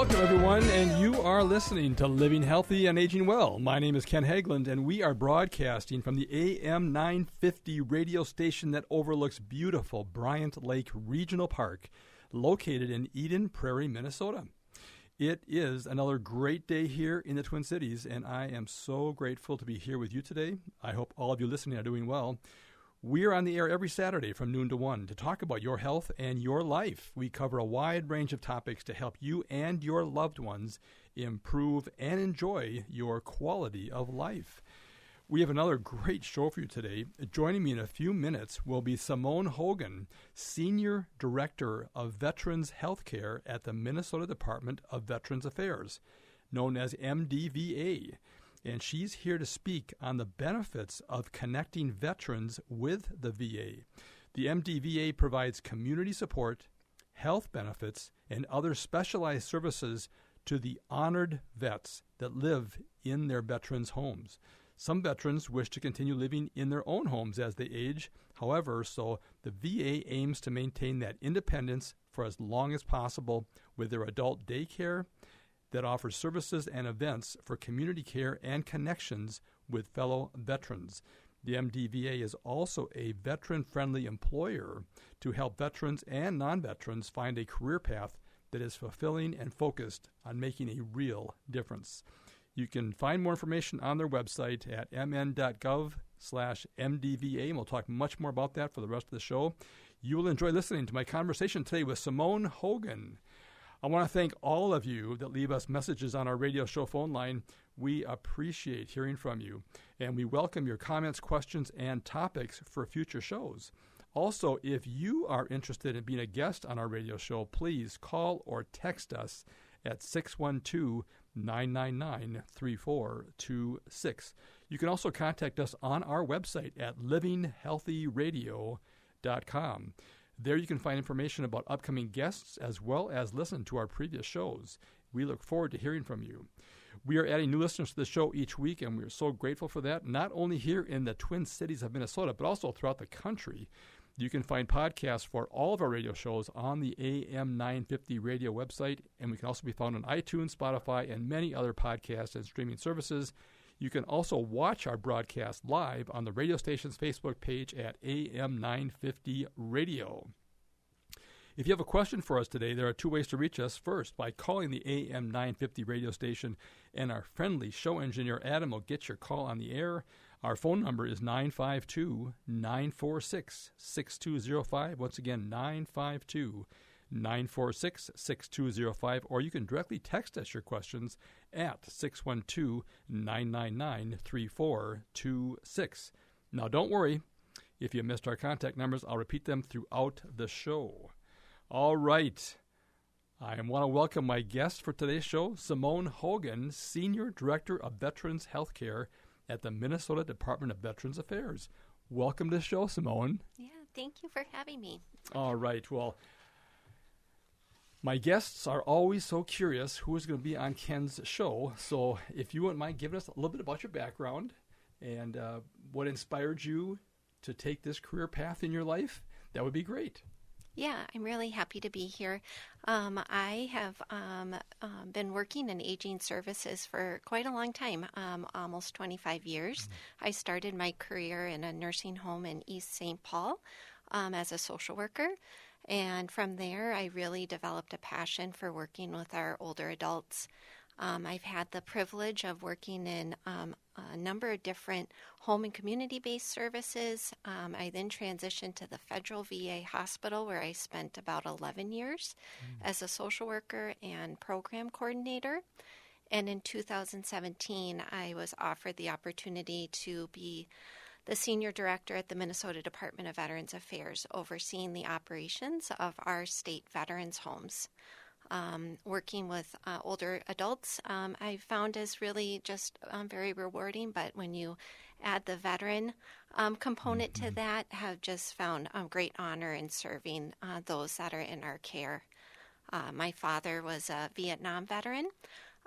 Welcome, everyone, and you are listening to Living Healthy and Aging Well. My name is Ken Haglind, and we are broadcasting from the AM 950 radio station that overlooks beautiful Bryant Lake Regional Park, located in Eden Prairie, Minnesota. It is another great day here in the Twin Cities, and I am so grateful to be here with you today. I hope all of you listening are doing well. We are on the air every Saturday from noon to 1 to talk about your health and your life. We cover a wide range of topics to help you and your loved ones improve and enjoy your quality of life. We have another great show for you today. Joining me in a few minutes will be Simone Hogan, Senior Director of Veterans Healthcare at the Minnesota Department of Veterans Affairs, known as MDVA. And she's here to speak on the benefits of connecting veterans with the VA. The MDVA provides community support, health benefits, and other specialized services to the honored vets that live in their veterans' homes. Some veterans wish to continue living in their own homes as they age. However, so the VA aims to maintain that independence for as long as possible with their adult daycare that offers services and events for community care and connections with fellow veterans. The MDVA is also a veteran-friendly employer to help veterans and non-veterans find a career path that is fulfilling and focused on making a real difference. You can find more information on their website at mn.gov/MDVA, and we'll talk much more about that for the rest of the show. You will enjoy listening to my conversation today with Simone Hogan. I want to thank all of you that leave us messages on our radio show phone line. We appreciate hearing from you, and we welcome your comments, questions, and topics for future shows. Also, if you are interested in being a guest on our radio show, please call or text us at 612-999-3426. You can also contact us on our website at livinghealthyradio.com. There you can find information about upcoming guests as well as listen to our previous shows. We look forward to hearing from you. We are adding new listeners to the show each week, and we are so grateful for that, not only here in the Twin Cities of Minnesota, but also throughout the country. You can find podcasts for all of our radio shows on the AM 950 radio website, and we can also be found on iTunes, Spotify, and many other podcast and streaming services. You can also watch our broadcast live on the radio station's Facebook page at AM 950 Radio. If you have a question for us today, there are two ways to reach us. First, by calling the AM 950 radio station, and our friendly show engineer, Adam, will get your call on the air. Our phone number is 952-946-6205. Once again, 952-946-6205, or you can directly text us your questions at 612-999-3426. Now, don't worry. If you missed our contact numbers, I'll repeat them throughout the show. All right. I want to welcome my guest for today's show, Simone Hogan, Senior Director of Veterans Healthcare at the Minnesota Department of Veterans Affairs. Welcome to the show, Simone. Yeah, thank you for having me. All right. Well, my guests are always so curious who is going to be on Ken's show. So if you wouldn't mind giving us a little bit about your background and what inspired you to take this career path in your life, that would be great. Yeah, I'm really happy to be here. I have been working in aging services for quite a long time, almost 25 years. I started my career in a nursing home in East St. Paul as a social worker. And from there, I really developed a passion for working with our older adults. I've had the privilege of working in a number of different home and community-based services. I then transitioned to the federal VA hospital, where I spent about 11 years as a social worker and program coordinator. And in 2017, I was offered the opportunity to be the senior director at the Minnesota Department of Veterans Affairs, overseeing the operations of our state veterans' homes. Working with older adults, I found is really just very rewarding. But when you add the veteran component to that, have just found great honor in serving those that are in our care. My father was a Vietnam veteran,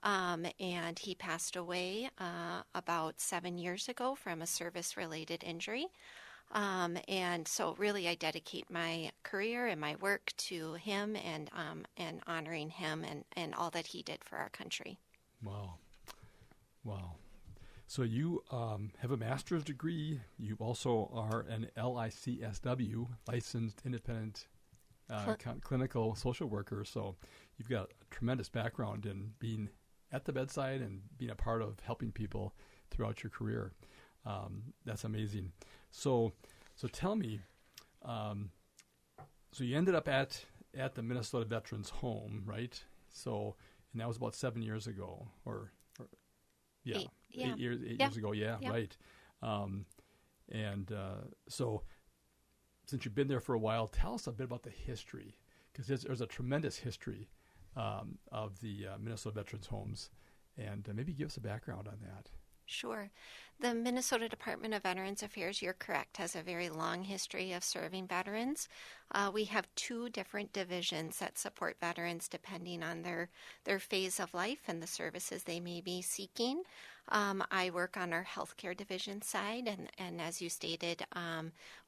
and he passed away about 7 years ago from a service-related injury. And so really I dedicate my career and my work to him and honoring him and all that he did for our country. Wow. Wow. So you have a master's degree. You also are an LICSW, licensed independent clinical social worker. So you've got a tremendous background in being at the bedside and being a part of helping people throughout your career. That's amazing. So tell me, so you ended up at the Minnesota Veterans Home, right? So, and that was about 7 years ago, or 8 years ago. Yeah. Right. So since you've been there for a while, tell us a bit about the history, because there's a tremendous history of the Minnesota Veterans Homes, and maybe give us a background on that. Sure. The Minnesota Department of Veterans Affairs, you're correct, has a very long history of serving veterans. We have 2 different divisions that support veterans depending on their phase of life and the services they may be seeking. I work on our healthcare division side, and as you stated,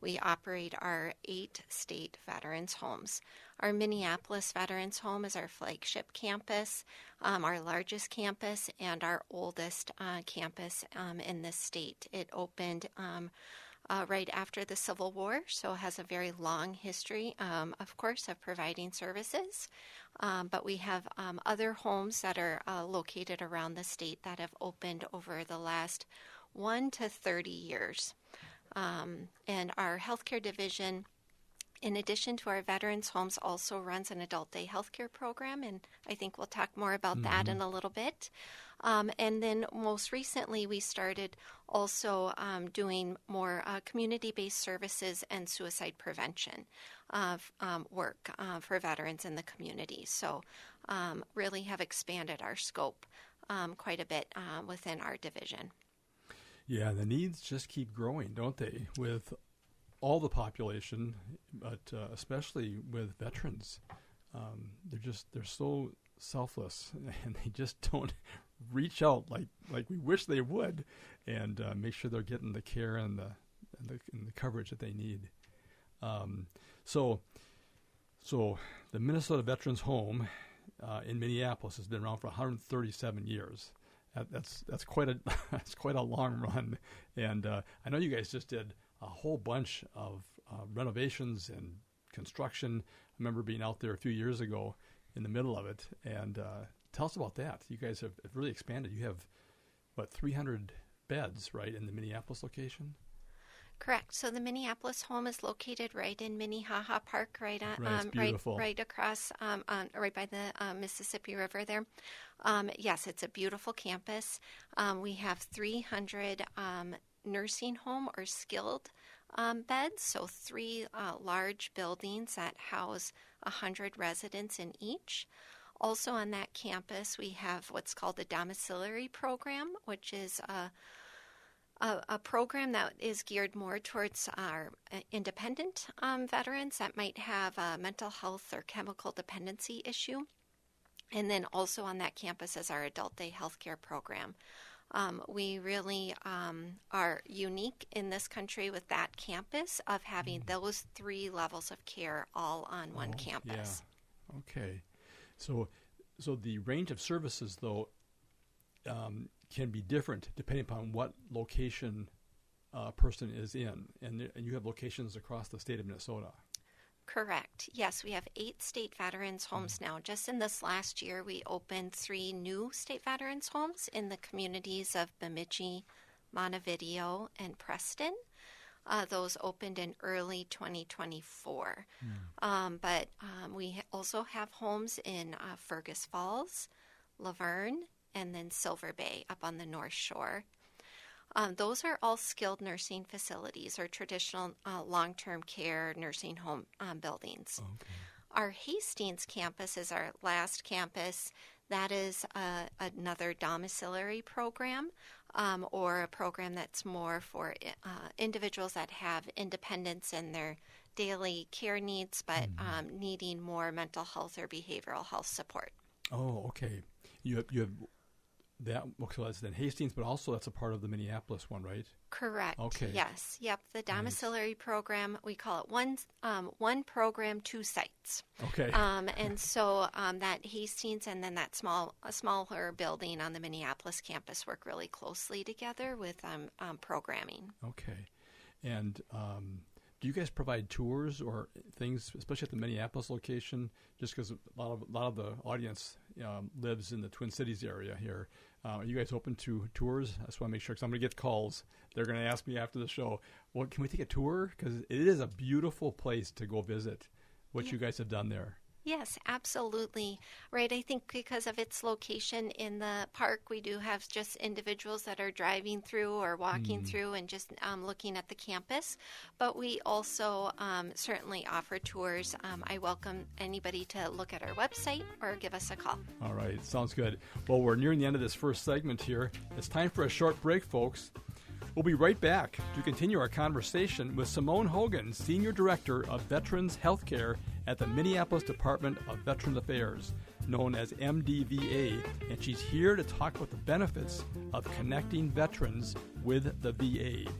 we operate our 8 state veterans homes. Our Minneapolis Veterans Home is our flagship campus, our largest campus, and our oldest campus in this state. It opened right after the Civil War, so has a very long history, of course, of providing services. But we have other homes that are located around the state that have opened over the last 1 to 30 years. And our healthcare division, in addition to our veterans homes, also runs an adult day healthcare program, and I think we'll talk more about that in a little bit. And then most recently, we started also doing more community-based services and suicide prevention work for veterans in the community. So really have expanded our scope quite a bit within our division. Yeah, the needs just keep growing, don't they, with all the population, but especially with veterans. They're so selfless, and they just don't reach out like we wish they would, and make sure they're getting the care and the coverage that they need. So the Minnesota Veterans Home in Minneapolis has been around for 137 years. That's quite a long run, and I know you guys just did a whole bunch of renovations and construction. I remember being out there a few years ago in the middle of it, and tell us about that. You guys have really expanded. You have, 300 beds, right, in the Minneapolis location? Correct. So the Minneapolis home is located right in Minnehaha Park, right across, right by the Mississippi River there. Yes, it's a beautiful campus. We have 300 nursing home or skilled beds, so 3 large buildings that house 100 residents in each. Also on that campus, we have what's called the domiciliary program, which is a program that is geared more towards our independent veterans that might have a mental health or chemical dependency issue. And then also on that campus is our adult day healthcare program. We really are unique in this country with that campus of having those 3 levels of care all on one campus. Yeah. Okay. So the range of services, though, can be different depending upon what location a person is in, and you have locations across the state of Minnesota. Correct. Yes, we have 8 state veterans homes now. Just in this last year, we opened 3 new state veterans homes in the communities of Bemidji, Montevideo, and Preston. Those opened in early 2024. But we also have homes in Fergus Falls, Laverne, and then Silver Bay up on the North Shore. Those are all skilled nursing facilities or traditional long-term care nursing home buildings. Okay. Our Hastings campus is our last campus. That is another domiciliary program or a program that's more for individuals that have independence in their daily care needs but needing more mental health or behavioral health support. Oh, okay. You have So that's in Hastings, but also that's a part of the Minneapolis one, right? Correct. Okay. Yes. Yep. The domiciliary program, we call it one program, two sites. Okay. And so that Hastings and then that smaller building on the Minneapolis campus work really closely together with programming. Okay. And do you guys provide tours or things, especially at the Minneapolis location? Just because a lot of the audience lives in the Twin Cities area here. Are you guys open to tours? I just want to make sure, because I'm going to get calls. They're going to ask me after the show, well, can we take a tour? Because it is a beautiful place to go visit what you guys have done there. Yes, absolutely. Right. I think because of its location in the park, we do have just individuals that are driving through or walking through and just looking at the campus. But we also certainly offer tours. I welcome anybody to look at our website or give us a call. All right. Sounds good. Well, we're nearing the end of this first segment here. It's time for a short break, folks. We'll be right back to continue our conversation with Simone Hogan, Senior Director of Veterans Healthcare at the Minneapolis Department of Veterans Affairs, known as MDVA, and she's here to talk about the benefits of connecting veterans with the VA.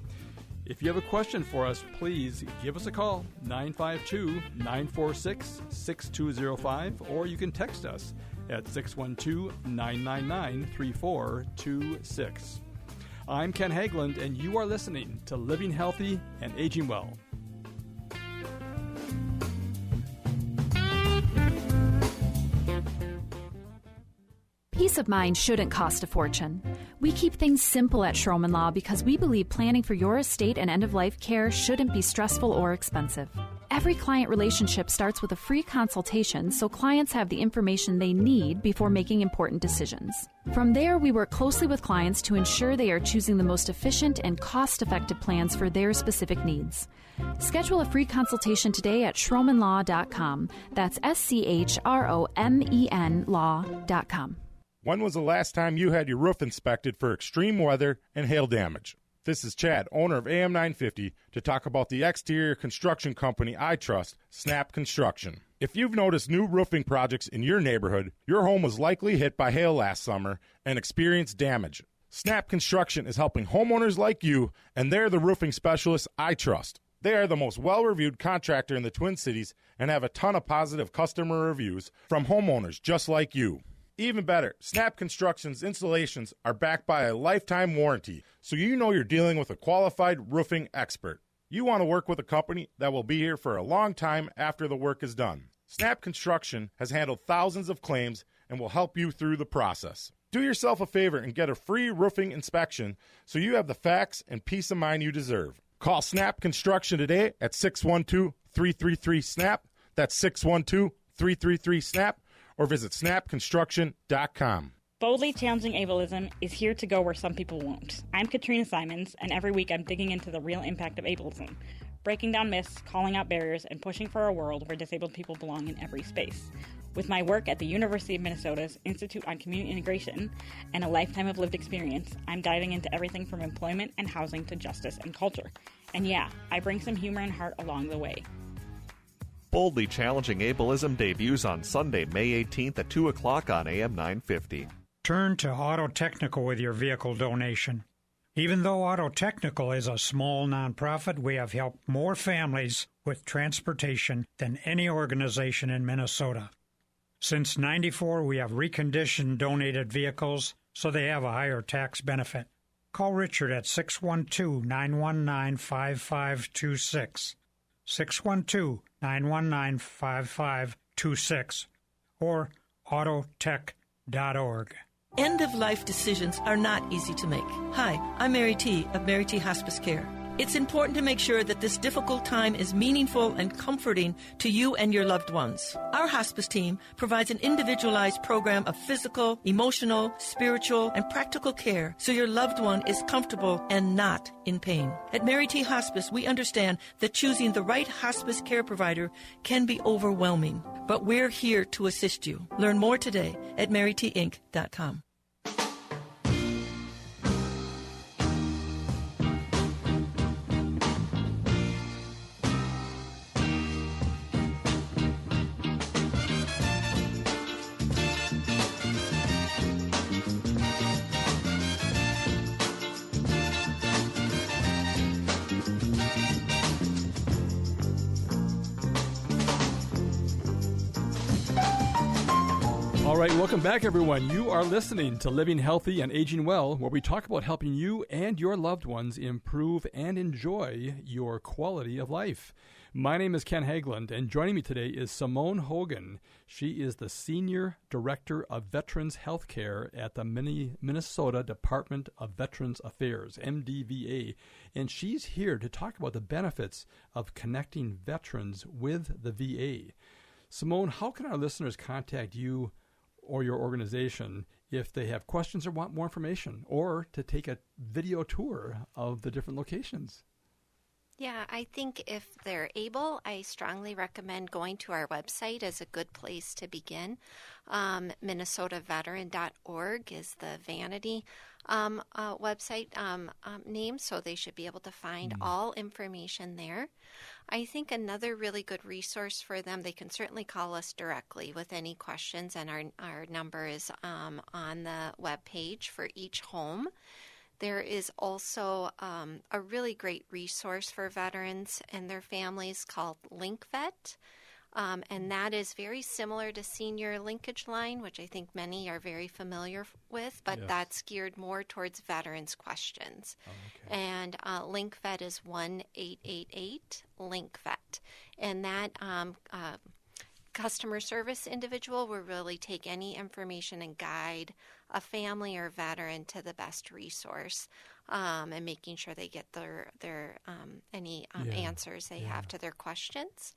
If you have a question for us, please give us a call, 952-946-6205, or you can text us at 612-999-3426. I'm Ken Haglind, and you are listening to Living Healthy and Aging Well. Peace of mind shouldn't cost a fortune. We keep things simple at Schroman Law because we believe planning for your estate and end-of-life care shouldn't be stressful or expensive. Every client relationship starts with a free consultation so clients have the information they need before making important decisions. From there, we work closely with clients to ensure they are choosing the most efficient and cost-effective plans for their specific needs. Schedule a free consultation today at schromanlaw.com. That's SCHROMEN law.com. When was the last time you had your roof inspected for extreme weather and hail damage? This is Chad, owner of AM 950, to talk about the exterior construction company I trust, Snap Construction. If you've noticed new roofing projects in your neighborhood, your home was likely hit by hail last summer and experienced damage. Snap Construction is helping homeowners like you, and they're the roofing specialists I trust. They are the most well-reviewed contractor in the Twin Cities and have a ton of positive customer reviews from homeowners just like you. Even better, Snap Construction's installations are backed by a lifetime warranty, so you know you're dealing with a qualified roofing expert. You want to work with a company that will be here for a long time after the work is done. Snap Construction has handled thousands of claims and will help you through the process. Do yourself a favor and get a free roofing inspection so you have the facts and peace of mind you deserve. Call Snap Construction today at 612-333-SNAP. That's 612-333-SNAP. Or visit snapconstruction.com. Boldly challenging ableism is here to go where some people won't. I'm Katrina Simons, and every week I'm digging into the real impact of ableism, breaking down myths, calling out barriers, and pushing for a world where disabled people belong in every space. With my work at the University of Minnesota's Institute on Community Integration and a lifetime of lived experience, I'm diving into everything from employment and housing to justice and culture. And yeah, I bring some humor and heart along the way. Boldly Challenging Ableism debuts on Sunday, May 18th at 2 o'clock on AM 950. Turn to Auto Technical with your vehicle donation. Even though Auto Technical is a small nonprofit, we have helped more families with transportation than any organization in Minnesota. Since '94, we have reconditioned donated vehicles so they have a higher tax benefit. Call Richard at 612-919-5526. 612-919-5526 or autotech.org. End-of-life decisions are not easy to make. Hi, I'm Mary T. of Mary T. Hospice Care. It's important to make sure that this difficult time is meaningful and comforting to you and your loved ones. Our hospice team provides an individualized program of physical, emotional, spiritual, and practical care so your loved one is comfortable and not in pain. At Mary T. Hospice, we understand that choosing the right hospice care provider can be overwhelming, but we're here to assist you. Learn more today at marytinc.com. right, welcome back, everyone. You are listening to Living Healthy and Aging Well, where we talk about helping you and your loved ones improve and enjoy your quality of life. My name is Ken Haglind, and joining me today is Simone Hogan. She is the Senior Director of Veterans Healthcare at the Minnesota Department of Veterans Affairs, MDVA, and she's here to talk about the benefits of connecting veterans with the VA. Simone, how can our listeners contact you or your organization if they have questions or want more information, or to take a video tour of the different locations? Yeah, I think if they're able, I strongly recommend going to our website as a good place to begin. MinnesotaVeteran.org is the vanity website name, so they should be able to find all information there. I think another really good resource for them, they can certainly call us directly with any questions, and our number is on the webpage for each home. There is also a really great resource for veterans and their families called LinkVet, and that is very similar to Senior Linkage Line, which I think many are very familiar with, but that's geared more towards veterans' questions. Oh, okay. And LinkVet is 1-888-LinkVet, and that customer service individual will really take any information and guide a family or veteran to the best resource, and making sure they get their any answers they have to their questions.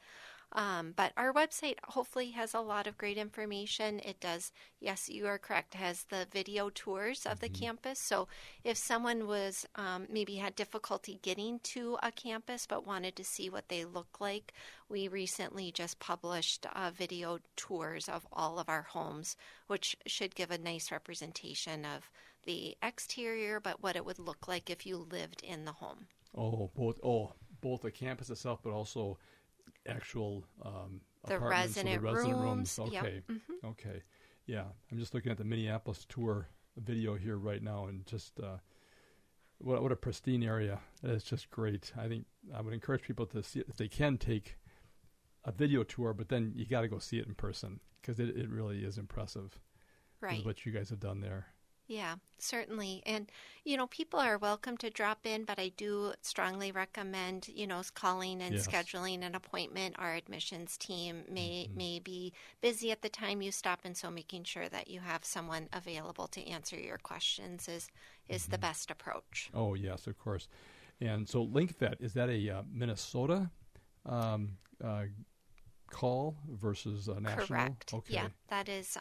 But our website hopefully has a lot of great information. It does, yes, you are correct, has the video tours of the campus. So if someone was maybe had difficulty getting to a campus but wanted to see what they look like, we recently just published video tours of all of our homes, which should give a nice representation of the exterior, but what it would look like if you lived in the home. Both the campus itself, but also actual the apartments, resident rooms. Okay. Yep. Okay. Yeah. I'm just looking at the Minneapolis tour video here right now, and just what a pristine area. It's just great. I think I would encourage people to see it if they can take a video tour, but then you got to go see it in person, because it really is impressive. Right. What you guys have done there. Yeah, certainly. And, people are welcome to drop in, but I do strongly recommend, calling and scheduling an appointment. Our admissions team may be busy at the time you stop, and so making sure that you have someone available to answer your questions is the best approach. Oh, yes, of course. And so LinkVet, is that a Minnesota call versus national? Correct. Okay. Yeah, that is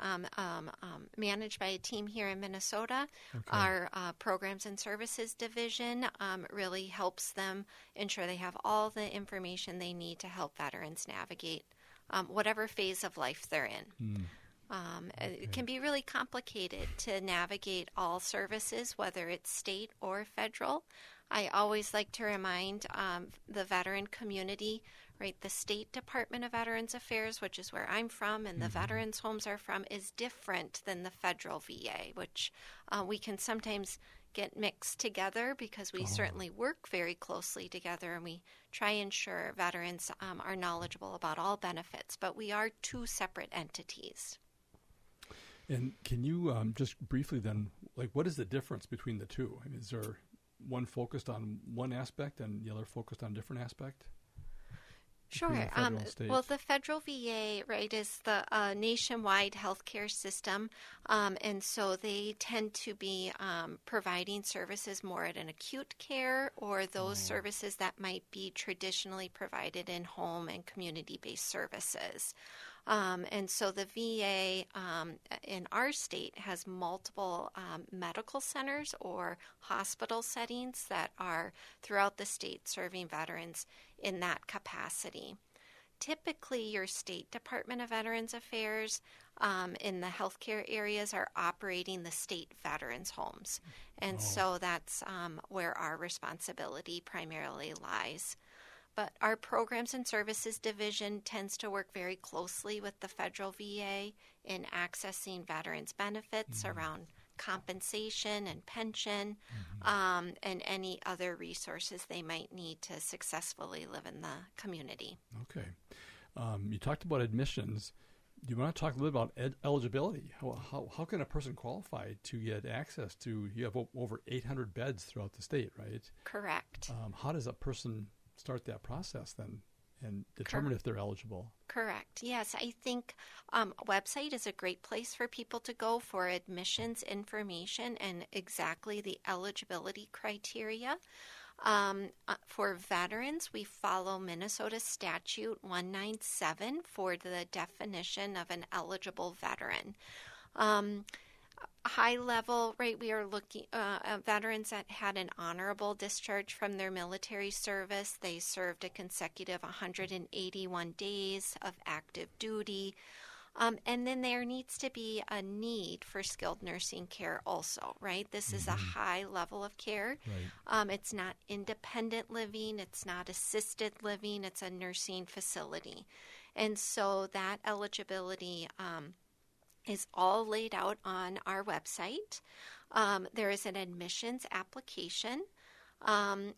managed by a team here in Minnesota. Okay. Our Programs and Services Division really helps them ensure they have all the information they need to help veterans navigate whatever phase of life they're in. It can be really complicated to navigate all services, whether it's state or federal. I always like to remind the veteran community, right, the State Department of Veterans Affairs, which is where I'm from and the veterans' homes are from, is different than the federal VA, which we can sometimes get mixed together because we certainly work very closely together, and we try and ensure veterans are knowledgeable about all benefits, but we are two separate entities. And can you just briefly then, what is the difference between the two? I mean, is there one focused on one aspect and the other focused on a different aspect? Sure. Well, the federal VA, right, is the nationwide healthcare system, and so they tend to be providing services more at an acute care, or those services that might be traditionally provided in home and community-based services. And so the VA in our state has multiple medical centers or hospital settings that are throughout the state serving veterans in that capacity. Typically, your State Department of Veterans Affairs in the healthcare areas are operating the state veterans' homes. And so that's where our responsibility primarily lies. But our Programs and Services Division tends to work very closely with the federal VA in accessing veterans' benefits around compensation and pension, and any other resources they might need to successfully live in the community. Okay. You talked about admissions. Do you want to talk a little about eligibility? How can a person qualify to get access to, you have over 800 beds throughout the state, right? Correct. How does a person start that process then and determine if they're eligible? Correct. Yes, I think a website is a great place for people to go for admissions information and exactly the eligibility criteria. For veterans, we follow Minnesota Statute 197 for the definition of an eligible veteran. High level, right, we are looking at veterans that had an honorable discharge from their military service. They served a consecutive 181 days of active duty. And then there needs to be a need for skilled nursing care also, right? This is a high level of care. Right. It's not independent living. It's not assisted living. It's a nursing facility. And so that eligibility is all laid out on our website. There is an admissions application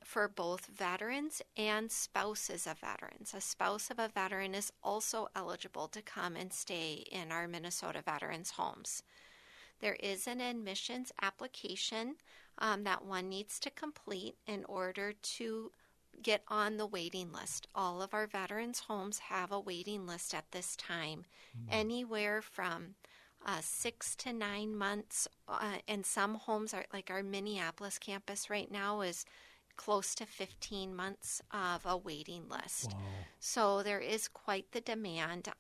for both veterans and spouses of veterans. A spouse of a veteran is also eligible to come and stay in our Minnesota veterans' homes. There is an admissions application that one needs to complete in order to get on the waiting list. All of our veterans' homes have a waiting list at this time, anywhere from 6 to 9 months, and some homes are like our Minneapolis campus right now is close to 15 months of a waiting list. Wow. So there is quite the demand.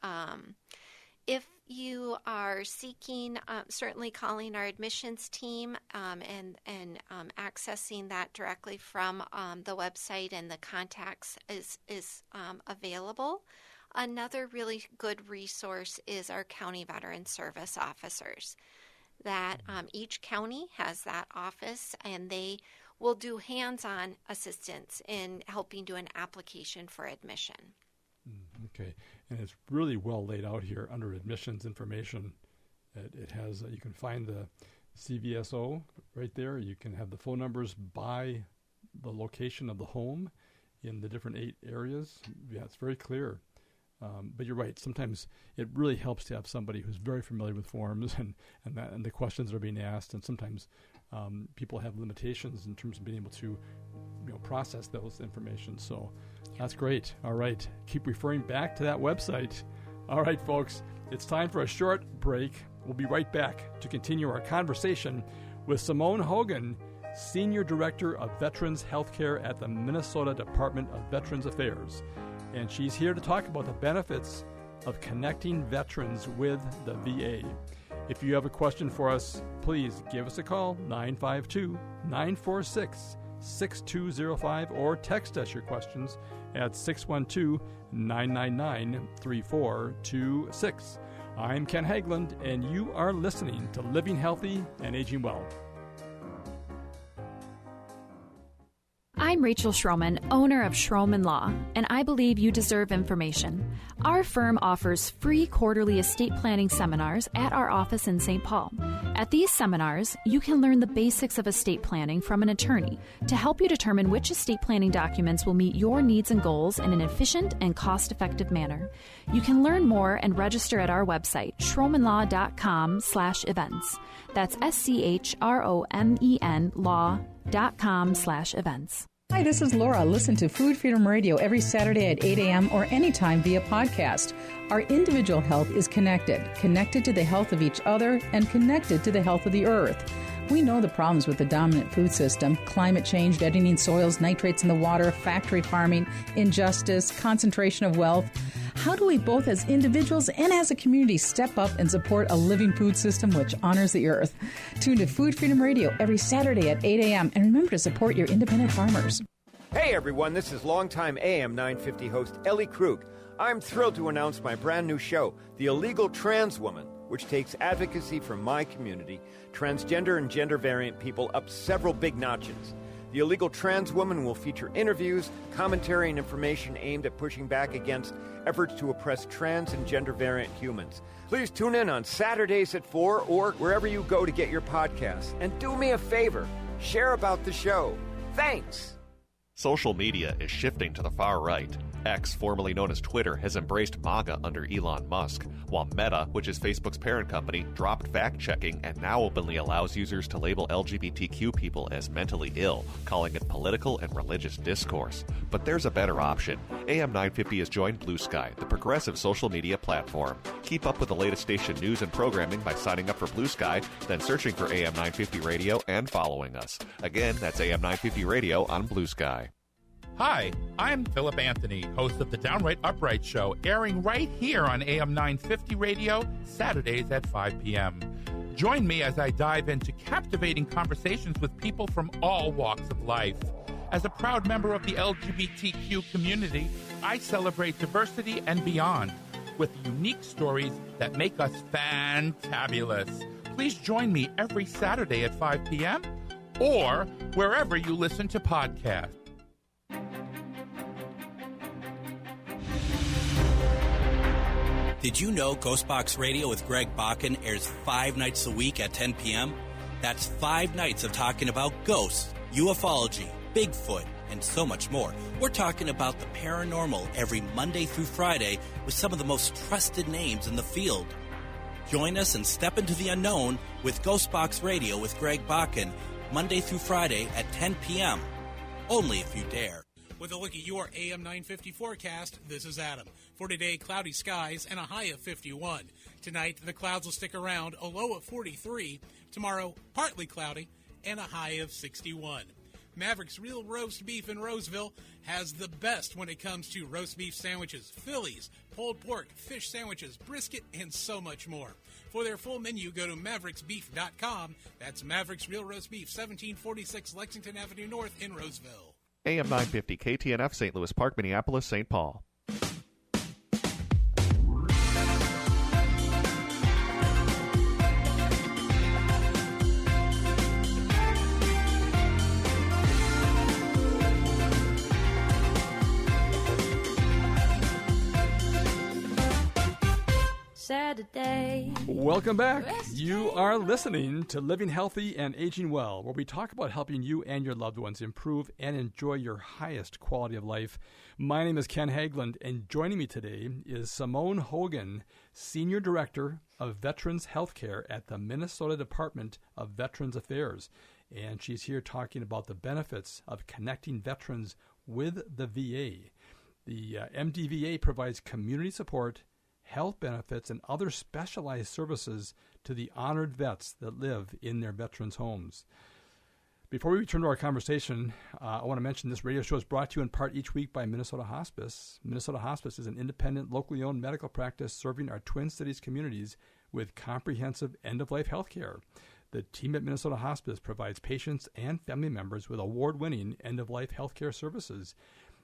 If you are seeking, certainly calling our admissions team and accessing that directly from the website and the contacts is available. Another really good resource is our county veteran service officers. That each county has that office, and they will do hands-on assistance in helping do an application for admission. Okay, and it's really well laid out here under admissions information. It has, you can find the CVSO right there. You can have the phone numbers by the location of the home in the different 8 areas. Yeah, it's very clear. But you're right. Sometimes it really helps to have somebody who's very familiar with forms and the questions that are being asked. And sometimes people have limitations in terms of being able to, process those information. So that's great. All right, keep referring back to that website. All right, folks, it's time for a short break. We'll be right back to continue our conversation with Simone Hogan, Senior Director of Veterans Healthcare at the Minnesota Department of Veterans Affairs. And she's here to talk about the benefits of connecting veterans with the VA. If you have a question for us, please give us a call, 952-946-6205, or text us your questions at 612-999-3426. I'm Ken Haglind, and you are listening to Living Healthy and Aging Well. I'm Rachel Schroman, owner of Schroman Law, and I believe you deserve information. Our firm offers free quarterly estate planning seminars at our office in St. Paul. At these seminars, you can learn the basics of estate planning from an attorney to help you determine which estate planning documents will meet your needs and goals in an efficient and cost-effective manner. You can learn more and register at our website, schromenlaw.com/events. That's SCHROMEN law.com/events. Hi, this is Laura. Listen to Food Freedom Radio every Saturday at 8 a.m. or anytime via podcast. Our individual health is connected to the health of each other and connected to the health of the earth. We know the problems with the dominant food system: climate change, deadening soils, nitrates in the water, factory farming, injustice, concentration of wealth. How do we both as individuals and as a community step up and support a living food system which honors the earth? Tune to Food Freedom Radio every Saturday at 8 a.m. and remember to support your independent farmers. Hey everyone, this is longtime AM 950 host Ellie Krug. I'm thrilled to announce my brand new show, The Illegal Trans Woman, which takes advocacy from my community, transgender and gender variant people, up several big notches. The Illegal Trans Woman will feature interviews, commentary, and information aimed at pushing back against efforts to oppress trans and gender variant humans. Please tune in on Saturdays at 4 or wherever you go to get your podcasts. And do me a favor, share about the show. Thanks! Social media is shifting to the far right. X, formerly known as Twitter, has embraced MAGA under Elon Musk, while Meta, which is Facebook's parent company, dropped fact-checking and now openly allows users to label LGBTQ people as mentally ill, calling it political and religious discourse. But there's a better option. AM 950 has joined Blue Sky, the progressive social media platform. Keep up with the latest station news and programming by signing up for Blue Sky, then searching for AM 950 Radio and following us. Again, that's AM 950 Radio on Blue Sky. Hi, I'm Philip Anthony, host of the Downright Upright Show, airing right here on AM 950 Radio, Saturdays at 5 p.m. Join me as I dive into captivating conversations with people from all walks of life. As a proud member of the LGBTQ community, I celebrate diversity and beyond with unique stories that make us fantabulous. Please join me every Saturday at 5 p.m. or wherever you listen to podcasts. Did you know Ghostbox Radio with Greg Bakken airs 5 nights a week at 10 p.m.? That's 5 nights of talking about ghosts, ufology, Bigfoot, and so much more. We're talking about the paranormal every Monday through Friday with some of the most trusted names in the field. Join us and step into the unknown with Ghostbox Radio with Greg Bakken, Monday through Friday at 10 p.m. Only if you dare. With a look at your AM 950 forecast, this is Adam. For today, cloudy skies and a high of 51. Tonight, the clouds will stick around, a low of 43. Tomorrow, partly cloudy and a high of 61. Maverick's Real Roast Beef in Roseville has the best when it comes to roast beef sandwiches, Phillies, pulled pork, fish sandwiches, brisket, and so much more. For their full menu, go to mavericksbeef.com. That's Maverick's Real Roast Beef, 1746 Lexington Avenue North in Roseville. AM 950, KTNF, St. Louis Park, Minneapolis, St. Paul. Saturday. Welcome back. You are listening to Living Healthy and Aging Well, where we talk about helping you and your loved ones improve and enjoy your highest quality of life. My name is Ken Haglind, and joining me today is Simone Hogan, Senior Director of Veterans Healthcare at the Minnesota Department of Veterans Affairs. And she's here talking about the benefits of connecting veterans with the VA. The MDVA provides community support, health benefits, and other specialized services to the honored vets that live in their veterans' homes. Before we return to our conversation, I want to mention this radio show is brought to you in part each week by Minnesota Hospice. Minnesota Hospice is an independent, locally owned medical practice serving our Twin Cities communities with comprehensive end-of-life health care. The team at Minnesota Hospice provides patients and family members with award-winning end-of-life health care services.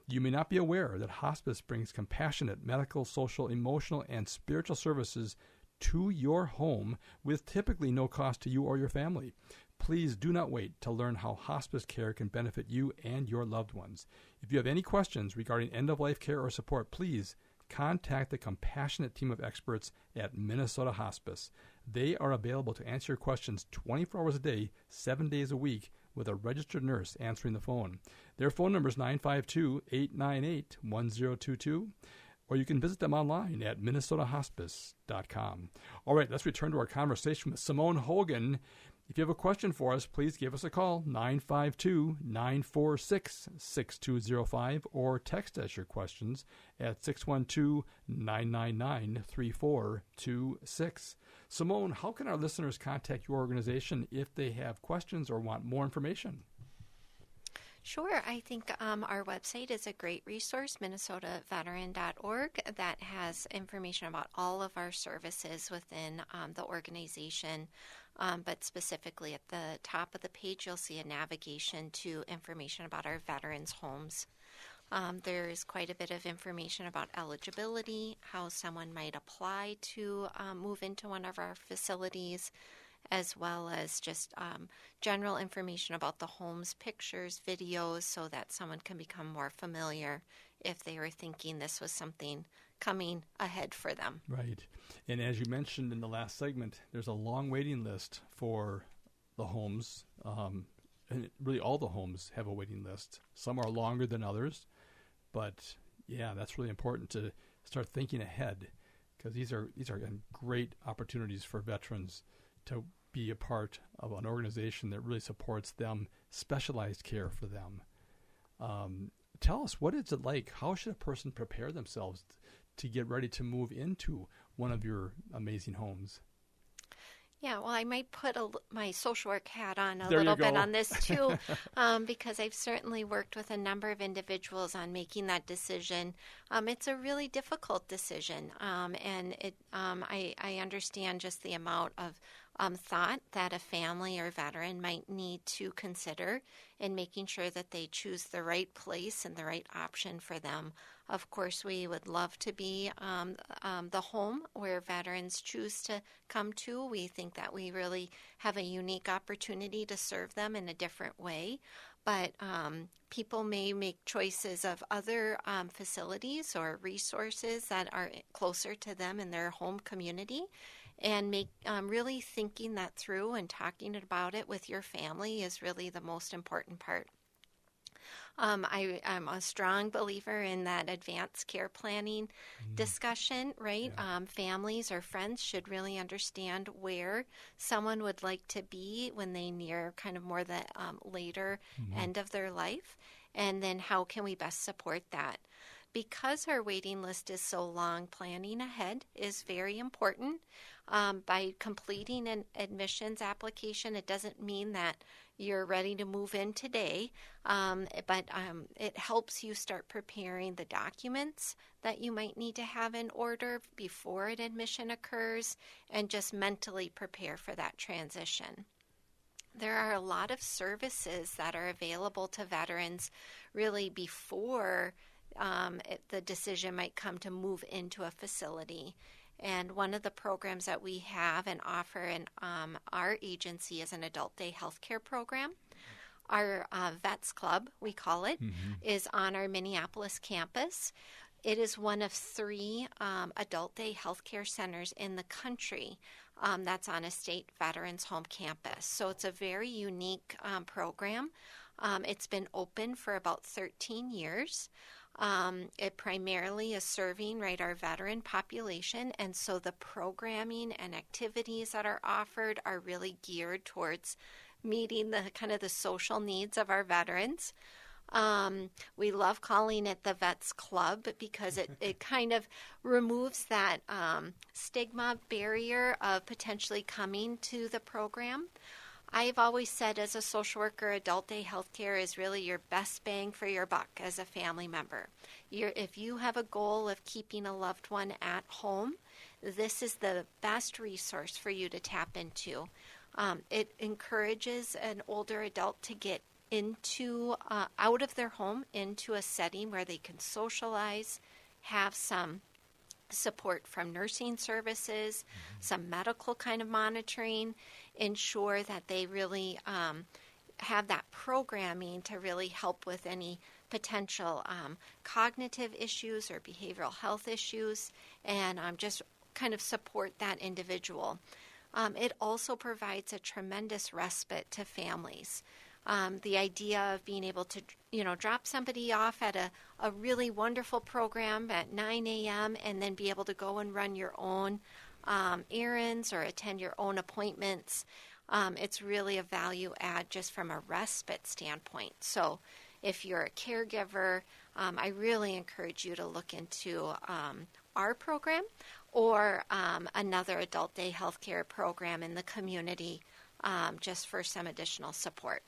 You may not be aware that hospice brings compassionate medical, social, emotional, and spiritual services to your home with typically no cost to you or your family. Please do not wait to learn how hospice care can benefit you and your loved ones. If you have any questions regarding end-of-life care or support, please contact the compassionate team of experts at Minnesota Hospice. They are available to answer your questions 24 hours a day, 7 days a week, with a registered nurse answering the phone. Their phone number is 952-898-1022, or you can visit them online at minnesotahospice.com. All right, let's return to our conversation with Simone Hogan. If you have a question for us, please give us a call, 952-946-6205, or text us your questions at 612-999-3426. Simone, how can our listeners contact your organization if they have questions or want more information? Sure. I think our website is a great resource, minnesotaveteran.org, that has information about all of our services within the organization. But specifically at the top of the page, you'll see a navigation to information about our veterans' homes. There is quite a bit of information about eligibility, how someone might apply to move into one of our facilities, as well as just general information about the homes, pictures, videos, so that someone can become more familiar if they were thinking this was something coming ahead for them. Right. And as you mentioned in the last segment, there's a long waiting list for the homes. And really all the homes have a waiting list. Some are longer than others, but Yeah, that's really important to start thinking ahead, because these are great opportunities for veterans to be a part of an organization that really supports them, specialized care for them. Tell us, what is it like? How should a person prepare themselves to get ready to move into one of your amazing homes? Yeah, well, I might put my social work hat on a There little you bit go. on this too, because I've certainly worked with a number of individuals on making that decision. It's a really difficult decision, and I understand just the amount of thought that a family or veteran might need to consider in making sure that they choose the right place and the right option for them. Of course, we would love to be the home where veterans choose to come to. We think that we really have a unique opportunity to serve them in a different way. But people may make choices of other facilities or resources that are closer to them in their home community. And really thinking that through and talking about it with your family is really the most important part. I'm a strong believer in that advanced care planning discussion, right? Yeah. Families or friends should really understand where someone would like to be when they near kind of more the later end of their life, and then how can we best support that. Because our waiting list is so long, planning ahead is very important. By completing an admissions application, it doesn't mean that you're ready to move in today, but it helps you start preparing the documents that you might need to have in order before an admission occurs, and just mentally prepare for that transition. There are a lot of services that are available to veterans really before the decision might come to move into a facility. And one of the programs that we have and offer in our agency is an adult day healthcare program. Our Vets Club, we call it, is on our Minneapolis campus. It is one of 3 adult day healthcare centers in the country that's on a state veterans home campus. So it's a very unique program. It's been open for about 13 years. It primarily is serving our veteran population, and so the programming and activities that are offered are really geared towards meeting the kind of the social needs of our veterans. We love calling it the Vets Club because it kind of removes that stigma barrier of potentially coming to the program. I've always said, as a social worker, adult day healthcare is really your best bang for your buck as a family member. If you have a goal of keeping a loved one at home, this is the best resource for you to tap into. It encourages an older adult to get into out of their home into a setting where they can socialize, have some support from nursing services, some medical kind of monitoring, ensure that they really have that programming to really help with any potential cognitive issues or behavioral health issues, and just kind of support that individual. It also provides a tremendous respite to families. The idea of being able to, drop somebody off at a really wonderful program at 9 a.m. and then be able to go and run your own errands or attend your own appointments. It's really a value add just from a respite standpoint. So if you're a caregiver, I really encourage you to look into our program or another adult day healthcare program in the community just for some additional support.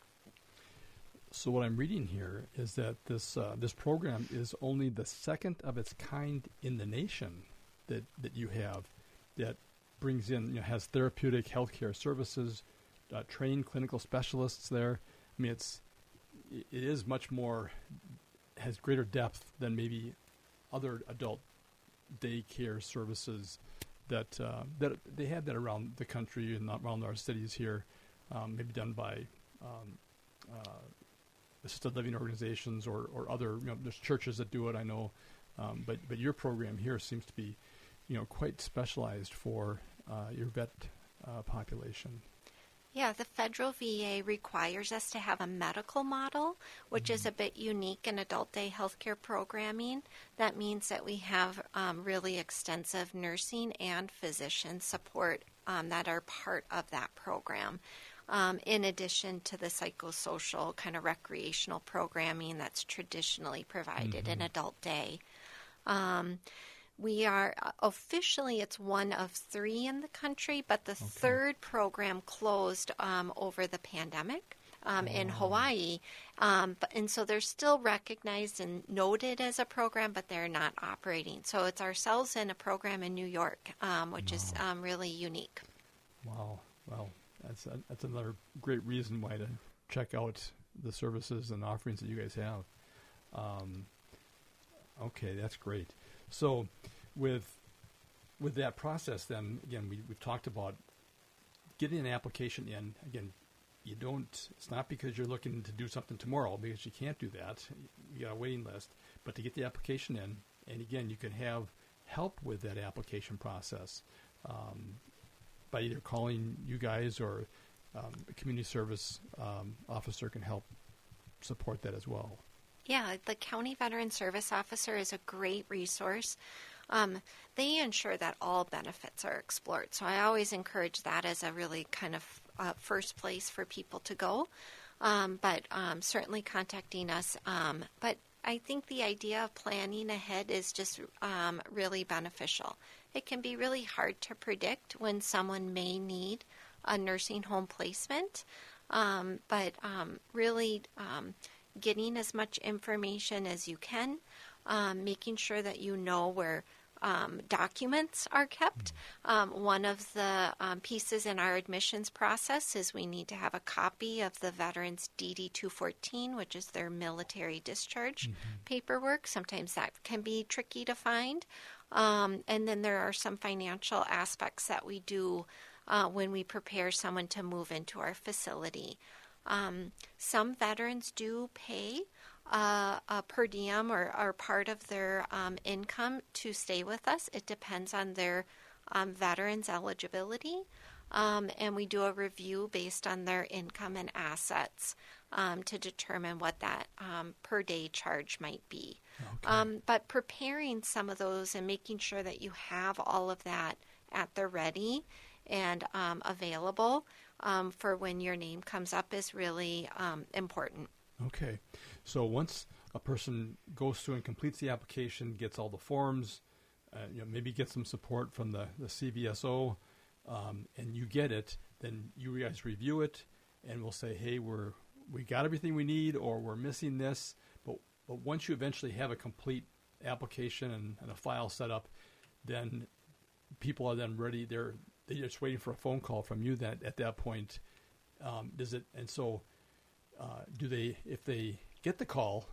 So what I'm reading here is that this program is only the second of its kind in the nation that you have, that brings in, has therapeutic healthcare services, trained clinical specialists there. I mean, it is much more, has greater depth than maybe other adult daycare services that they have that around the country and around our cities here, maybe done by assisted living organizations or other, there's churches that do it, I know, but your program here seems to be, quite specialized for your vet population. Yeah, the federal VA requires us to have a medical model, which is a bit unique in adult day healthcare programming. That means that we have really extensive nursing and physician support that are part of that program, in addition to the psychosocial kind of recreational programming that's traditionally provided in adult day. We are officially, it's one of 3 in the country, but the third program closed over the pandemic in Hawaii. And so they're still recognized and noted as a program, but they're not operating. So it's ourselves and a program in New York, which is really unique. Wow. Well, that's another great reason why to check out the services and offerings that you guys have. Okay, that's great. So with that process, then, again, we've talked about getting an application in. Again, it's not because you're looking to do something tomorrow, because you can't do that. You got a waiting list. But to get the application in, and again, you can have help with that application process by either calling you guys, or a community service officer can help support that as well. Yeah, the County Veteran Service Officer is a great resource. They ensure that all benefits are explored. So I always encourage that as a really kind of first place for people to go. But certainly contacting us. But I think the idea of planning ahead is just really beneficial. It can be really hard to predict when someone may need a nursing home placement. But really getting as much information as you can, making sure that you know where documents are kept. One of the pieces in our admissions process is we need to have a copy of the veteran's DD-214, which is their military discharge paperwork. Sometimes that can be tricky to find. And then there are some financial aspects that we do when we prepare someone to move into our facility. Some veterans do pay a per diem or part of their income to stay with us. It depends on their veterans' eligibility, and we do a review based on their income and assets to determine what that per day charge might be. But preparing some of those and making sure that you have all of that at the ready and available for when your name comes up is really important. Okay. So once a person goes through and completes the application, gets all the forms, maybe gets some support from the CVSO, and you get it, then you guys review it, and we'll say, hey, we got everything we need, or we're missing this. But once you eventually have a complete application and a file set up, then people are then ready. They're just waiting for a phone call from you. That at that point, do they? If they get the call,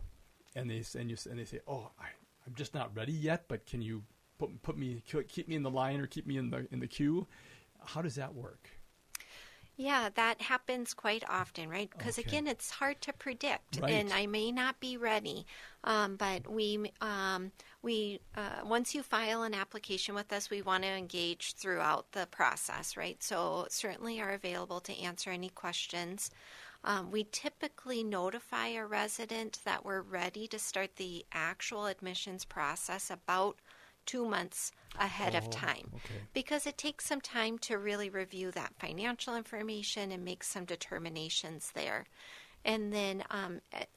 and they say, "Oh, I'm just not ready yet, but can you keep me in the line or keep me in the queue?" How does that work? Yeah, that happens quite often, right? Because again, it's hard to predict, and I may not be ready. But we once you file an application with us, we want to engage throughout the process, right? So certainly are available to answer any questions. We typically notify a resident that we're ready to start the actual admissions process about 2 months ahead of time, because it takes some time to really review that financial information and make some determinations there. And then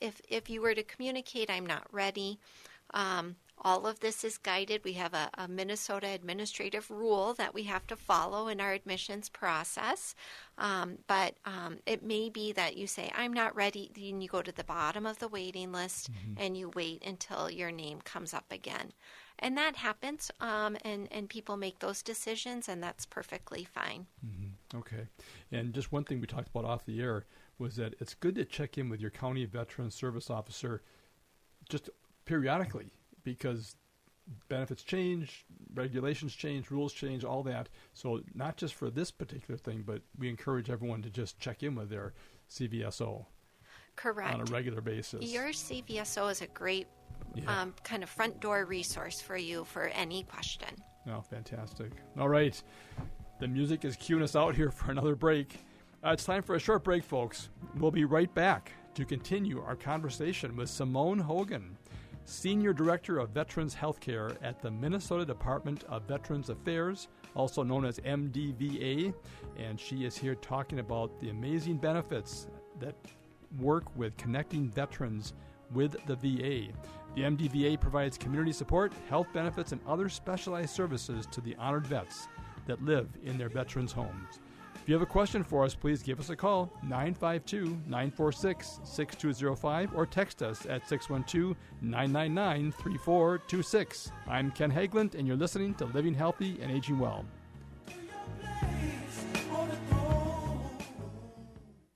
if you were to communicate, I'm not ready, all of this is guided. We have a Minnesota administrative rule that we have to follow in our admissions process. But it may be that you say, I'm not ready, then you go to the bottom of the waiting list and you wait until your name comes up again. And that happens, and people make those decisions, and that's perfectly fine. Okay. And just one thing we talked about off the air was that it's good to check in with your county veteran service officer just periodically, because benefits change, regulations change, rules change, all that. So not just for this particular thing, but we encourage everyone to just check in with their CVSO. Correct. On a regular basis. Your CVSO is a great kind of front door resource for you for any question. Oh, fantastic. All right. The music is cueing us out here for another break. It's time for a short break, folks. We'll be right back to continue our conversation with Simone Hogan, Senior Director of Veterans Healthcare at the Minnesota Department of Veterans Affairs, also known as MDVA, and she is here talking about the amazing benefits that work with connecting veterans with the VA. The MDVA provides community support, health benefits, and other specialized services to the honored vets that live in their veterans' homes. If you have a question for us, please give us a call, 952-946-6205, or text us at 612-999-3426. I'm Ken Haglind, and you're listening to Living Healthy and Aging Well.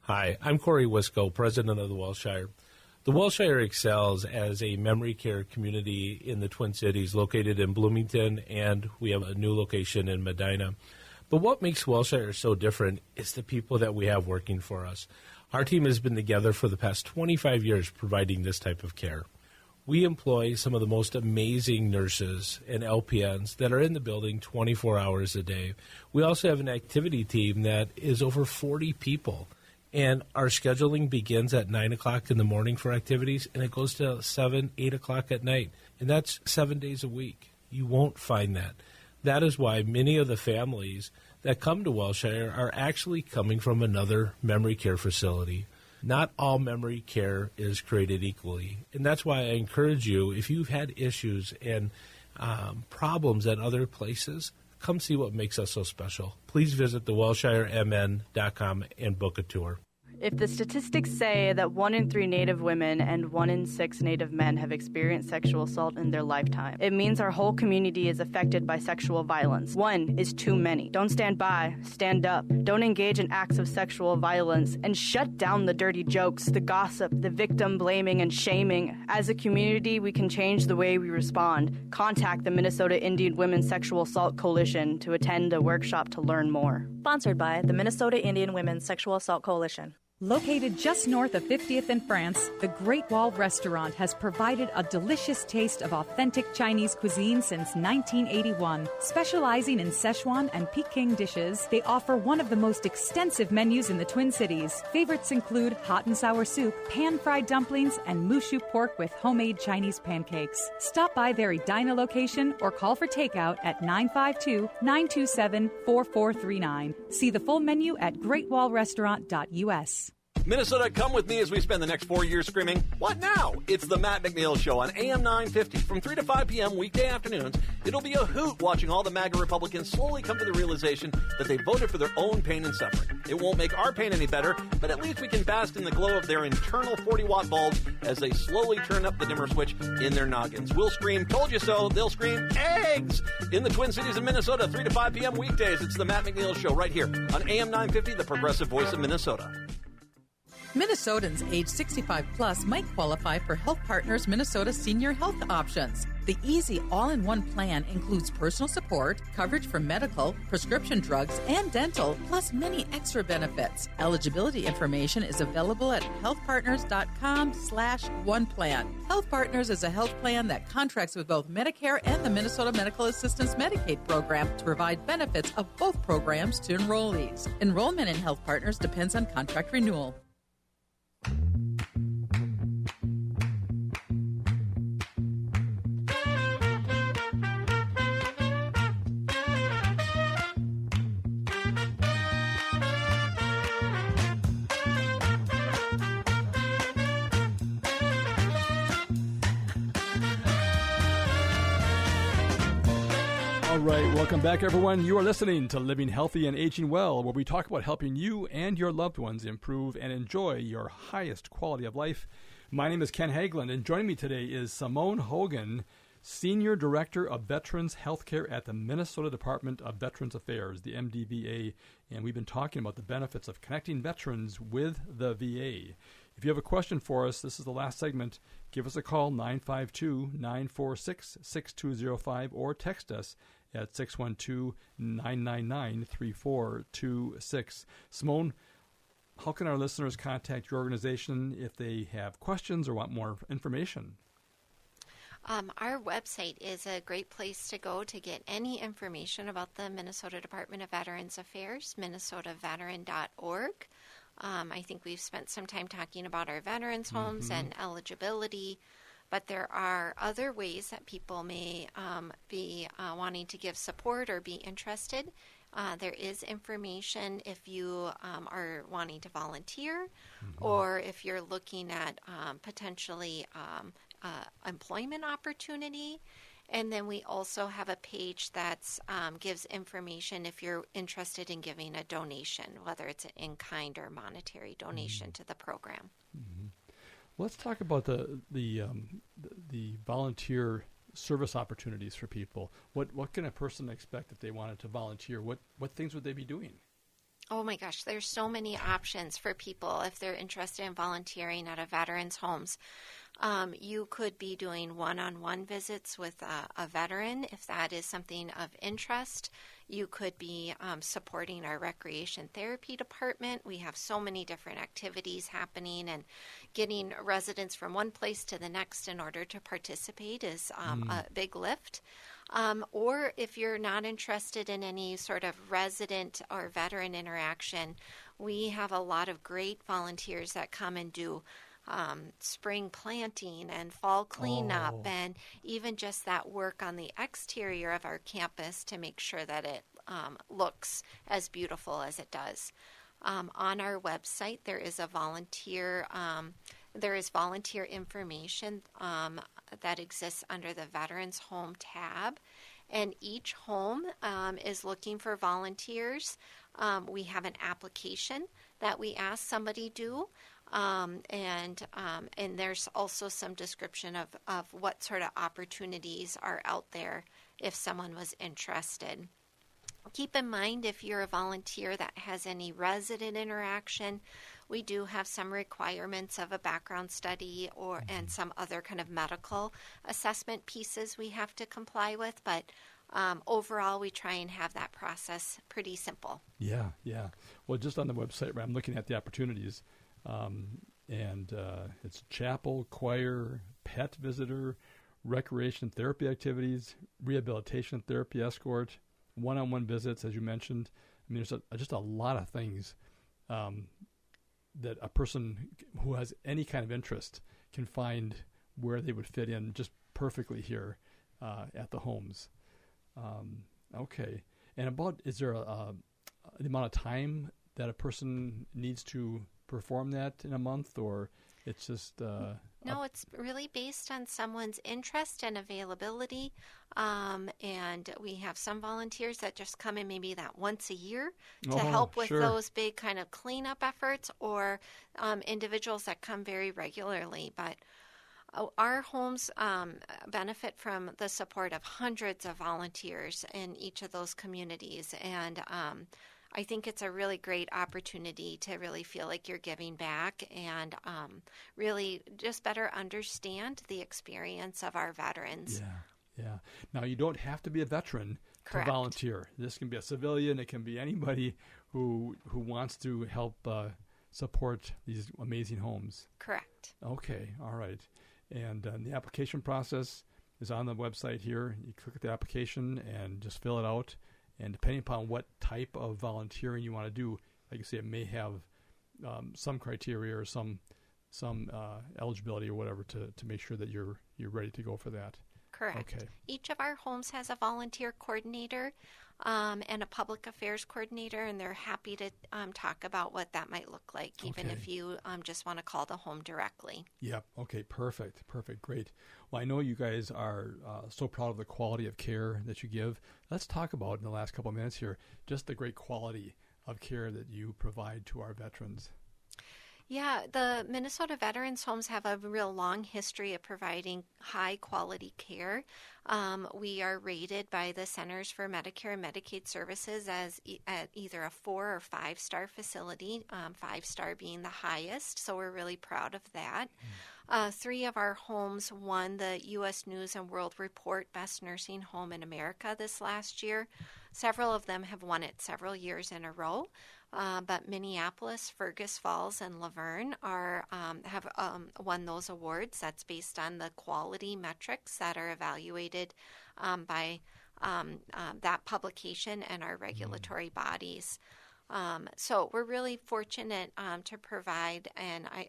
Hi, I'm Corey Wisco, president of the Welshire. The Welshire excels as a memory care community in the Twin Cities, located in Bloomington, and we have a new location in Medina. But what makes Welshire so different is the people that we have working for us. Our team has been together for the past 25 years providing this type of care. We employ some of the most amazing nurses and LPNs that are in the building 24 hours a day. We also have an activity team that is over 40 people. And our scheduling begins at 9 o'clock in the morning for activities, and it goes to 7, 8 o'clock at night. And that's 7 days a week. You won't find that. That is why many of the families that come to Welshire are actually coming from another memory care facility. Not all memory care is created equally. And that's why I encourage you, if you've had issues and problems at other places, come see what makes us so special. Please visit thewelshiremn.com and book a tour. If the statistics say that 1 in 3 Native women and 1 in 6 Native men have experienced sexual assault in their lifetime, it means our whole community is affected by sexual violence. 1 is too many. Don't stand by. Stand up. Don't engage in acts of sexual violence, and shut down the dirty jokes, the gossip, the victim blaming and shaming. As a community, we can change the way we respond. Contact the Minnesota Indian Women's Sexual Assault Coalition to attend a workshop to learn more. Sponsored by the Minnesota Indian Women's Sexual Assault Coalition. Located just north of 50th in France, the Great Wall Restaurant has provided a delicious taste of authentic Chinese cuisine since 1981. Specializing in Szechuan and Peking dishes, they offer one of the most extensive menus in the Twin Cities. Favorites include hot and sour soup, pan-fried dumplings, and mushu pork with homemade Chinese pancakes. Stop by their Edina location or call for takeout at 952-927-4439. See the full menu at greatwallrestaurant.us. Minnesota, come with me as we spend the next 4 years screaming, "What now?" It's the Matt McNeil Show on AM 950 from 3 to 5 p.m. weekday afternoons. It'll be a hoot watching all the MAGA Republicans slowly come to the realization that they voted for their own pain and suffering. It won't make our pain any better, but at least we can bask in the glow of their internal 40-watt bulbs as they slowly turn up the dimmer switch in their noggins. We'll scream, "Told you so." They'll scream, "Eggs!" In the Twin Cities of Minnesota, 3 to 5 p.m. weekdays. It's the Matt McNeil Show right here on AM 950, the progressive voice of Minnesota. Minnesotans age 65 plus might qualify for Health Partners Minnesota Senior Health Options. The easy all-in-one plan includes personal support, coverage for medical, prescription drugs, and dental, plus many extra benefits. Eligibility information is available at healthpartners.com/oneplan. Health Partners is a health plan that contracts with both Medicare and the Minnesota Medical Assistance Medicaid program to provide benefits of both programs to enrollees. Enrollment in Health Partners depends on contract renewal. All right, welcome back, everyone. You are listening to Living Healthy and Aging Well, where we talk about helping you and your loved ones improve and enjoy your highest quality of life. My name is Ken Haglind, and joining me today is Simone Hogan, Senior Director of Veterans Healthcare at the Minnesota Department of Veterans Affairs, the MDVA, and we've been talking about the benefits of connecting veterans with the VA. If you have a question for us, this is the last segment. Give us a call, 952-946-6205, or text us at 612-999-3426. Simone, how can our listeners contact your organization if they have questions or want more information? Our website is a great place to go to get any information about the Minnesota Department of Veterans Affairs, minnesotaveteran.org. I think we've spent some time talking about our veterans' homes and eligibility, but there are other ways that people may be wanting to give support or be interested. There is information if you are wanting to volunteer or if you're looking at potentially employment opportunity. And then we also have a page that gives information if you're interested in giving a donation, whether it's an in-kind or monetary donation to the program. Let's talk about the volunteer service opportunities for people. What can a person expect if they wanted to volunteer? What things would they be doing? Oh my gosh, there's so many options for people if they're interested in volunteering at a veteran's homes. You could be doing one-on-one visits with a veteran if that is something of interest. You could be supporting our recreation therapy department. We have so many different activities happening, and getting residents from one place to the next in order to participate is a big lift. Or if you're not interested in any sort of resident or veteran interaction, we have a lot of great volunteers that come and do spring planting and fall cleanup and even just that work on the exterior of our campus to make sure that it looks as beautiful as it does. On our website, there is volunteer information that exists under the Veterans Home tab, and each home is looking for volunteers. We have an application that we ask somebody do. And there's also some description of what sort of opportunities are out there if someone was interested. Keep in mind, if you're a volunteer that has any resident interaction, we do have some requirements of a background study and some other kind of medical assessment pieces we have to comply with, but overall, we try and have that process pretty simple. Yeah. Well, just on the website, I'm looking at the opportunities. And it's chapel, choir, pet visitor, recreation therapy activities, rehabilitation therapy escort, one-on-one visits, as you mentioned. I mean, there's just a lot of things that a person who has any kind of interest can find where they would fit in just perfectly here at the homes. Okay. And is there the amount of time that a person needs to perform that in a month, or it's just no, it's really based on someone's interest and availability, and we have some volunteers that just come in maybe that once a year to help with those big kind of cleanup efforts, or individuals that come very regularly. But our homes benefit from the support of hundreds of volunteers in each of those communities, and I think it's a really great opportunity to really feel like you're giving back and really just better understand the experience of our veterans. Yeah. Now, you don't have to be a veteran to volunteer. This can be a civilian. It can be anybody who wants to help support these amazing homes. Correct. Okay. All right. And the application process is on the website here. You click the application and just fill it out. And depending upon what type of volunteering you want to do, like you say, it may have some criteria or some eligibility or whatever to make sure that you're ready to go for that. Correct. Okay. Each of our homes has a volunteer coordinator and a public affairs coordinator, and they're happy to talk about what that might look like, even if you just want to call the home directly. Yep. Okay. Perfect. Great. Well, I know you guys are so proud of the quality of care that you give. Let's talk about, in the last couple of minutes here, just the great quality of care that you provide to our veterans. Yeah, the Minnesota Veterans Homes have a real long history of providing high-quality care. We are rated by the Centers for Medicare and Medicaid Services as at either a 4- or 5-star facility, 5-star being the highest, so we're really proud of that. 3 of our homes won the U.S. News and World Report Best Nursing Home in America this last year. Several of them have won it several years in a row. But Minneapolis, Fergus Falls, and Laverne have won those awards. That's based on the quality metrics that are evaluated by that publication and our regulatory bodies. So we're really fortunate to provide, and I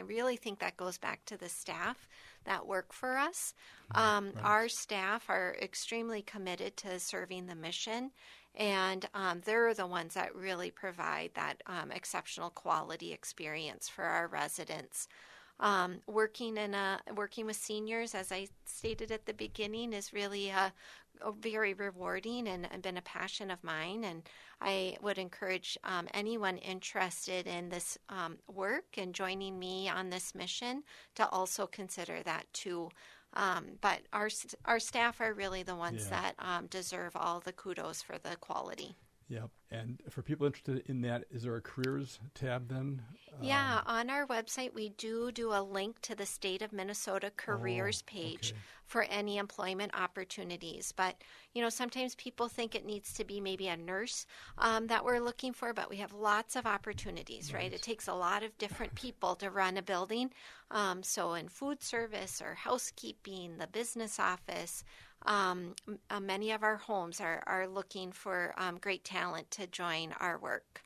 really think that goes back to the staff that work for us. Right. Our staff are extremely committed to serving the mission, and they're the ones that really provide that exceptional quality experience for our residents. Working with seniors, as I stated at the beginning, is really very rewarding and been a passion of mine. And I would encourage anyone interested in this work and joining me on this mission to also consider that too. But our staff are really the ones that deserve all the kudos for the quality. Yep. And for people interested in that, is there a careers tab then? Yeah, on our website, we do a link to the State of Minnesota careers page for any employment opportunities. But, sometimes people think it needs to be maybe a nurse that we're looking for, but we have lots of opportunities, right? It takes a lot of different people to run a building. So in food service or housekeeping, the business office, many of our homes are looking for great talent to join our work.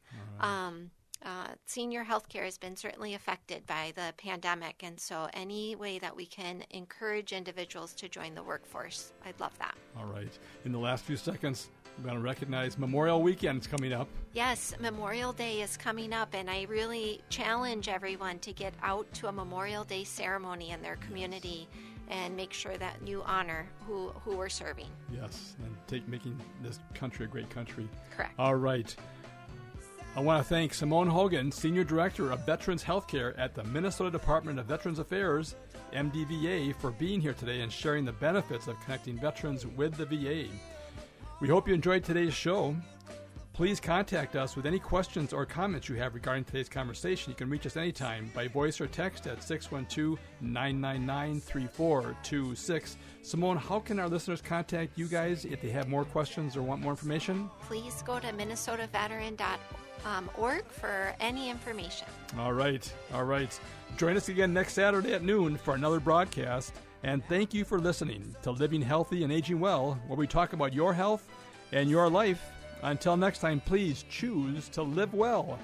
Senior healthcare has been certainly affected by the pandemic, and so any way that we can encourage individuals to join the workforce, I'd love that. All right. In the last few seconds, I'm going to recognize Memorial Weekend is coming up. Yes, Memorial Day is coming up, and I really challenge everyone to get out to a Memorial Day ceremony in their community and make sure that you honor who we're serving. Yes, and making this country a great country. Correct. All right. I want to thank Simone Hogan, Senior Director of Veterans Healthcare at the Minnesota Department of Veterans Affairs, MDVA, for being here today and sharing the benefits of connecting veterans with the VA. We hope you enjoyed today's show. Please contact us with any questions or comments you have regarding today's conversation. You can reach us anytime by voice or text at 612-999-3426. Simone, how can our listeners contact you guys if they have more questions or want more information? Please go to minnesotaveteran.org for any information. All right. Join us again next Saturday at noon for another broadcast. And thank you for listening to Living Healthy and Aging Well, where we talk about your health and your life. Until next time, please choose to live well.